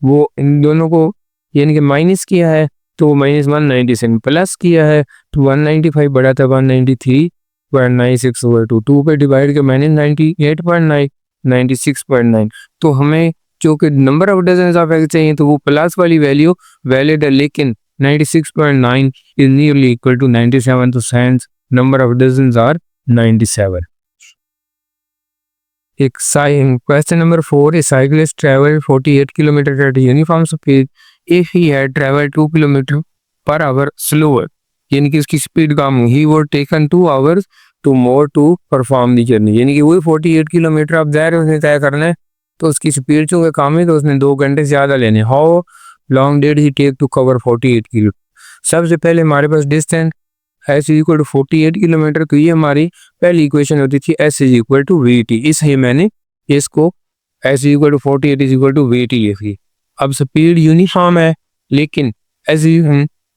Speaker 1: वो इन दोनों को यानी कि माइनस किया है तो -197, प्लस किया है तो 195 बड़ा था 193.96/2, 2 पे डिवाइड के -98.9, 96.9। तो हमें जो कि number of dozens of eggs चाहिए तो वो प्लस वाली वैल्यू वैलिड है, लेकिन 96.9 इज नियरली इक्वल टू 97, तो hence number of dozens are 97। एक question number 4, a cyclist travel 48 kilometre at uniform speed if he had travel 2 kilometre per hour slower, यानी कि उसकी स्पीड कम हुई, he would taken 2 hours to more to perform the journey, यानी कि वही 48 kilometre अब ज़ाहिर उसने तय करना है तो उसकी स्पीड चूँकि कम है तो उसने 2 घंटे से ज़्यादा लेने। How long did he take to cover 48 kilo. सबसे पहले हमारे पास distance S is equal to 48 kilometre, तो ये हमारी पहली इक्वेशन होती थी S is equal to we T, इसलिए मैंने इसको S is equal to 48 is equal to we T लिखी। अब स्पीड यूनिफॉर्म है, लेकिन एस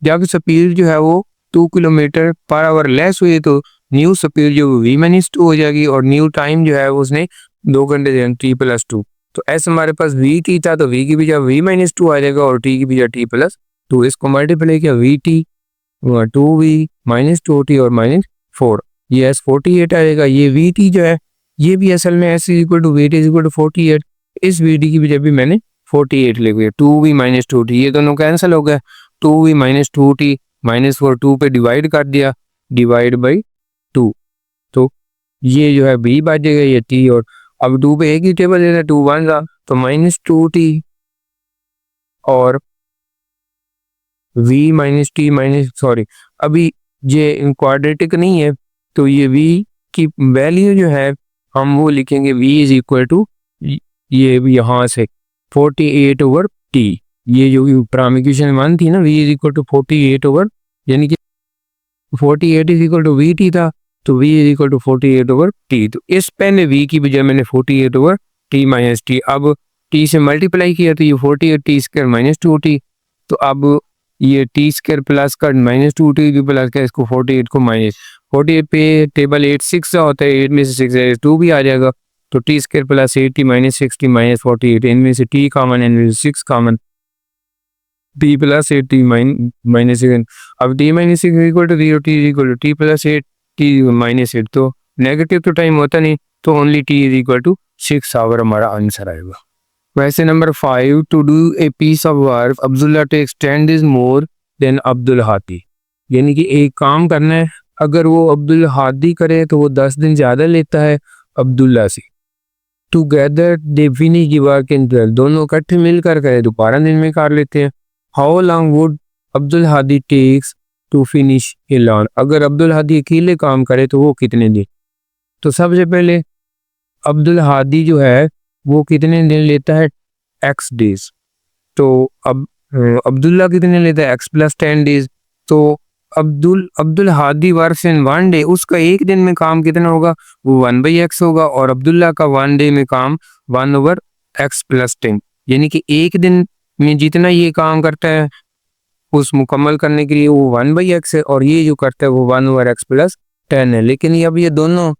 Speaker 1: जब स्पीड जो है वो 2 किलोमीटर पर आवर लेस हुई तो न्यू स्पीड जो v-2 हो जाएगी और न्यू टाइम जो है वो उसने 2 घंटे t+2। तो एस हमारे पास वी टी था तो वी की भी जब v-2 आ जाएगा और टी की भी t+2, इसको मल्टीप्लाई किया वी टी 2v -2t और -4, ये एस 48 आएगा। ये वी टी जो है ये भी असल में s equal to we t equal to 48, इस वी टी की भी जब भी मैंने 48 लिख दिया, 2v -2t, ये दोनों कैंसिल हो गए, 2v -2t -4 2 पे डिवाइड कर दिया, डिवाइड बाई 2, तो ये जो है b बच जाएगा, ये t, और अब 2 पे एक ही टेबल देना, 2 1 था तो -2t और v -t सॉरी अभी ये क्वाड्रेटिक नहीं है तो ये v की वैल्यू जो है हम वो लिखेंगे v इज इक्वल टू ये यहाँ से 48/t, ये जो प्राइम 1 थी ना v इज इक्वल टू 48/, यानी कि 48 is equal to we t था तो v is equal to 48/t, तो इस पहले v की बजाय मैंने 48/t माइनस टी, अब t से मल्टीप्लाई किया तो ये 48t² -2t, तो अब ये t² प्लस का -2t की प्लस का इसको 48 को -48 पे टेबल 8 6 होता है, 8 में से 6 2 भी आ जाएगा, तो t² प्लस 80 -60 -48, इनमें से t कॉमन, इनमें से 6 कॉमन, t प्लस 80 -6, अब t -6 equal to 0, t equal to t plus 8 t -8, तो नेगेटिव तो टाइम होता नहीं तो only t is equal to 6 hour हमारा आंसर आएगा। Question number 5, to do a piece of work Abdullah takes 10 days more than Abdul Hadi, यानी कि एक काम करना है अगर वो अब्दुल हादी करे तो वो 10 दिन ज़्यादा लेता है अब्दुल्ला से। Together they finish the work in 12, दोनों इकट्ठे मिलकर करे तो 12 दिन में कर लेते हैं। How long would Abdul Hadi takes to finish alone, अगर अब्दुल हादी अकेले काम करे तो वो कितने दिन। तो सबसे पहले अब्दुल हादी जो है वो कितने दिन लेता है x डेज, तो अब अब्दुल्ला कितने लेता है x + 10 डेज, तो Abdul Hadi works in 1 day, उसका एक दिन में काम कितना होगा वो 1/x होगा, और अब्दुल्ला का 1 डे में काम 1/x + 10, यानी कि एक दिन में जितना ये काम करता है उस मुकम्मल करने के लिए वो 1/x है, और ये जो करता है वो 1/x + 10 है। लेकिन अब ये दोनों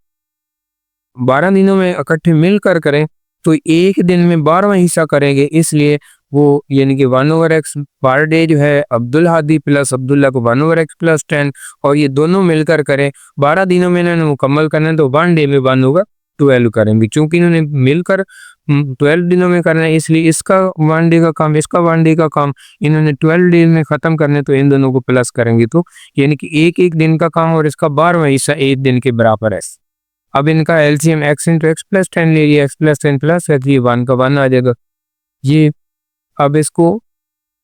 Speaker 1: 12 दिनों में इकट्ठे मिलकर करें तो एक दिन में 12वां हिस्सा करेंगे, इसलिए वो यानी कि 1/x पर डे जो है अब्दुल हादी प्लस अब्दुल्ला को 1/x + 10, और ये दोनों मिलकर करें 12 दिनों में इन्होंने मुकम्मल करना है तो 1 डे में 1/12 करेंगे, क्योंकि इन्होंने मिलकर 12 दिनों में करना है, इसलिए इसका 1 डे का काम इसका 1 डे का काम इन्होंने 12 डेज में ख़त्म करने, तो इन दोनों को प्लस करेंगे तो यानी कि एक दिन का काम और इसका 12वां हिस्सा एक दिन के बराबर है। अब इनका एलसीएम x × x + 10 ले लिया, x + 10 प्लस है, ये 1 का 1 आ जाएगा। ये अब इसको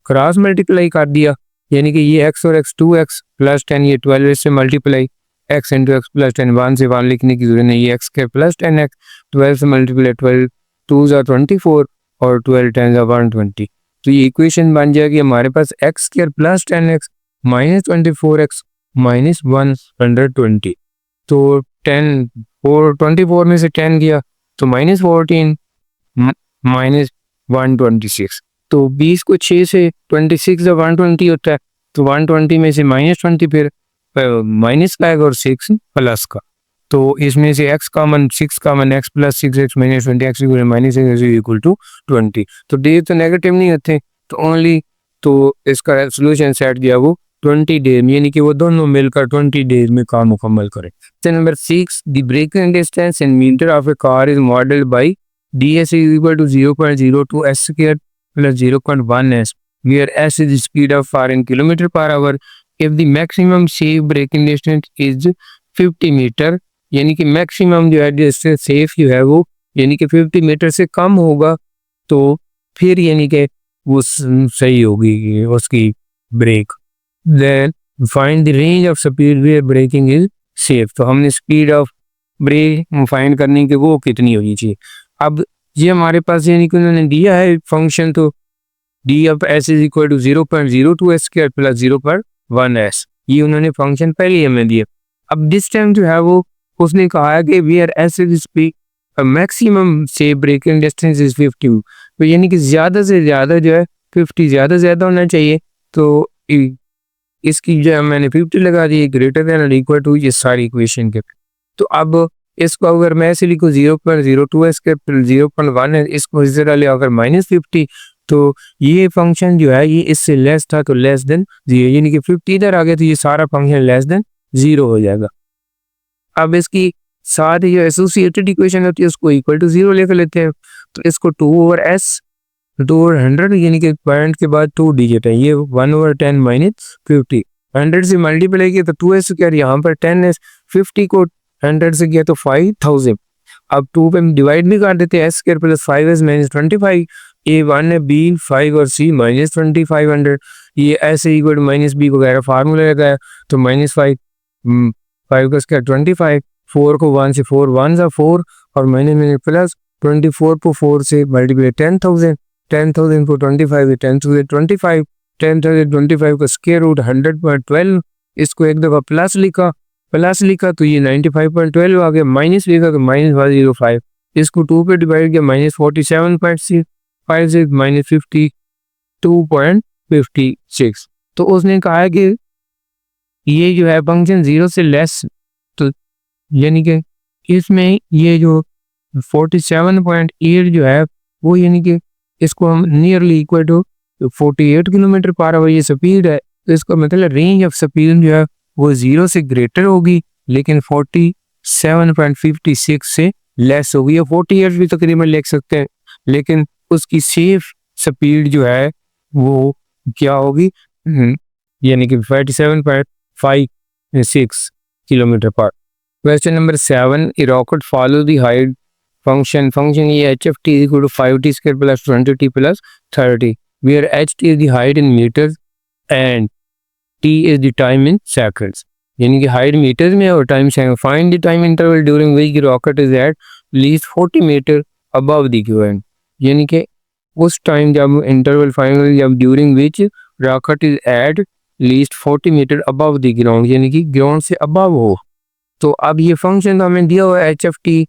Speaker 1: क्रॉस मल्टीप्लाई कर दिया, यानी कि ये x और x 2x + 10, ये 12 से मल्टीप्लाई, x × x + 10 1 से 1 लिखने की जरूरत नहीं, ये x² + 10x 12 से मल्टीप्लाई 12 2s are 24 और 12 10s are 120, तो ये इक्वेशन बन जाएगी हमारे पास x² + 10x -24x -120, तो 10 और 24 में से 10 गया तो -14 -126, तो 20 को 6 से 26 जब 120 होता है तो 120 में से -20 फिर माइनस का आएगा और 6 प्लस का, तो इसमें से x common 6 common x + 6x -20 x = -6 = 20, तो डे तो नेगेटिव नहीं होते तो ओनली तो इसका सोल्यूशन सेट जो है वो 20 डेज यानी कि वो दोनों मिलकर 20 डेज में काम मुकम्मल करें। Question number 6, the braking distance in metre of a car is modelled by ds is equal to 0.02 s square plus 0.1 s, where s is the speed of car in kilometer per hour. If the maximum safe braking distance is 50 metre, यानी कि maximum जो है distance safe जो है वो यानी कि 50 metre से कम होगा, तो फिर यानी कि वो सही होगी उसकी brake. Then find the range of speed where braking is safe, तो हमने स्पीड ऑफ ब्रेक फाइंड करने की वो कितनी होनी चाहिए। अब ये हमारे पास यानी कि उन्होंने दिया है फंक्शन, तो d of s is equal to 0.02 s square plus 0.1 s, ये उन्होंने फंक्शन पहले ही हमें दिया। अब डिस टाइम जो है वो उसने कहा है कि where s is speed maximum से ब्रेकिंग डिस्टेंस इज 50, तो यानी कि ज़्यादा से ज़्यादा जो है 50 ज़्यादा होना चाहिए, तो इसकी जो है मैंने 50 लगा दी, ग्रेटर देन और इक्वल टू ये सारी इक्वेशन के। तो अब इसको अगर मैं ऐसे लिखूँ 0.02 एस के 0.1 है, इसको इस तरह ले अगर -50, तो ये फंक्शन जो है ये इससे लेस था तो लेस देन 0, यानी कि 50 इधर आ गया तो ये सारा फंक्शन लेस देन 0 हो जाएगा। अब इसकी साथ ही जो एसोसिएटेड इक्वेशन होती है उसको इक्वल टू 0 लेकर लेते हैं, तो इसको 2/100 यानी कि पॉइंट के बाद 2 डिजिट है, ये 1/10 माइनस 50, 100 से मल्टीप्लाई किया तो 2s स्क्वायर, यहाँ पर 10s, 50 को 100 से किया तो 5000। अब 2 पे डिवाइड भी कर देते हैं, s square plus 5s minus 25, a 1 है, b 5 और c माइनस 2500, ये ऐसे इक्वल टू माइनस b वगैरह फार्मूला रहता है, तो -5 5 का स्क्वायर 25, 4 को 1 से 4 1 सा 4 और माइनस प्लस 24 को 4 से मल्टीप्लाई 10,000 को 25 10,000 25 10,025 का स्क्वायर रूट 100.12, इसको एक दफ़ा प्लस लिखा तो ये 95.12 आ गया, माइनस लिखा तो -105, इसको 2 पे डिवाइड किया -47.56 -52.56। तो उसने कहा है कि ये जो है फंक्शन 0 से लेस, तो यानी कि इसमें ये जो 47.8 जो है वो यानी कि इसको हम nearly equal to 48 kilometre per hour ये स्पीड है, तो इसका मतलब रेंज ऑफ स्पीड जो है वो 0 से ग्रेटर होगी लेकिन 47.56 से लेस होगी, या 48 भी तकरीबन लिख सकते हैं, लेकिन उसकी सेफ स्पीड जो है वो क्या होगी, यानी कि 47.56 किलोमीटर पर। Question number 7, A rocket follow the height function ये hft is equal to 5t square plus 20t plus 30, where ht is the height in meters and t is the time in seconds, यानी कि height metres में और time second. Find the time interval during which the rocket is at least 40 metre above the ground, यानी कि उस time जब interval final जब during which rocket is at least 40 metre above the ground, यानी कि ground से above हो। तो अब ये फंक्शन हमें दिया हुआ है hft,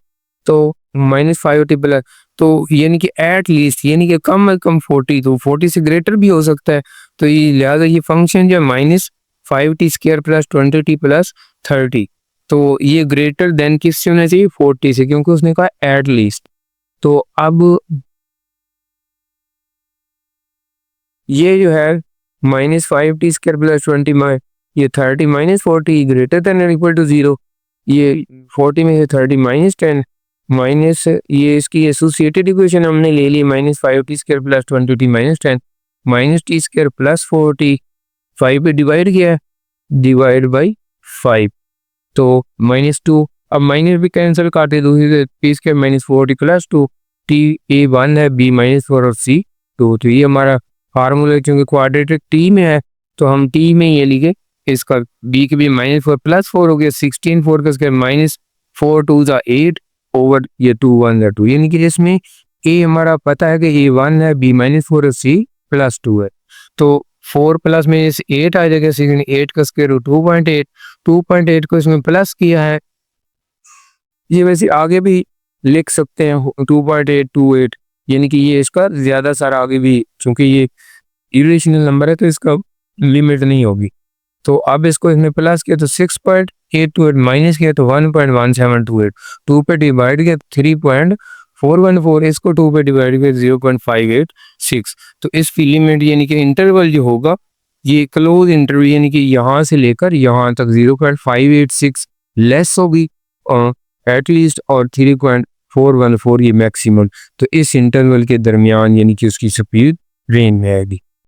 Speaker 1: तो -5t प्लस, तो यानी कि एट लीस्ट यानी कि कम से कम 40, तो 40 से ग्रेटर भी हो सकता है, तो ये लिहाजा ये फंक्शन जो है -5t square plus 20t plus 30, तो ये ग्रेटर देन किससे होना चाहिए 40 से, क्योंकि उसने कहा एट लीस्ट। तो अब ये जो है -5t स्क्वायर प्लस 20 ये 30 -40 ग्रेटर देन और इक्वल टू 0, ये 40 में से 30 -10 माइनस ये इसकी एसोसिएटेड इक्वेशन हमने ले ली -5t square plus 20t minus 10 -t square plus 40 5 पे डिवाइड किया डिवाइड बाई 5, तो -2, अब माइनस भी कैंसिल करते दूसरी से t square -40 plus 2 t a 1 है b -4 और c 2, तो ये हमारा फार्मूला क्योंकि क्वाड्रेटिक t में है तो हम t में ये लिखे, इसका b के भी -4 प्लस 4 हो गया 16 4 का स्क्वायर -4 2 8 ओवर ये 2 1 2, यानी कि इसमें a हमारा पता है कि a 1 है b -4 और c प्लस 2 है, तो 4 प्लस में इस 8 आ जाएगा, 8 का स्क्वायर रूट 2.8 को इसमें प्लस किया है, ये वैसे आगे भी लिख सकते हैं 2.828, यानी कि ये इसका ज़्यादा सारा आगे भी, चूँकि ये इरेशनल नंबर है तो इसका लिमिट नहीं होगी। तो अब इसको इसमें प्लस किया तो 6.828 माइनस किया तो 1.1728, 2 पे डिवाइड किया 3.4 414 इसको 2 पे डिवाइड कर 0.586। तो इस फिलामेंट यानी कि इंटरवल जो होगा ये क्लोज इंटरवल यानी कि यहाँ से लेकर यहाँ तक 0.586 लेस होगी एटलीस्ट और 3.414 ये मैक्सिमम। तो इस इंटरवल के दरमियान यानी कि उसकी स्पीड रेंज में आएगी।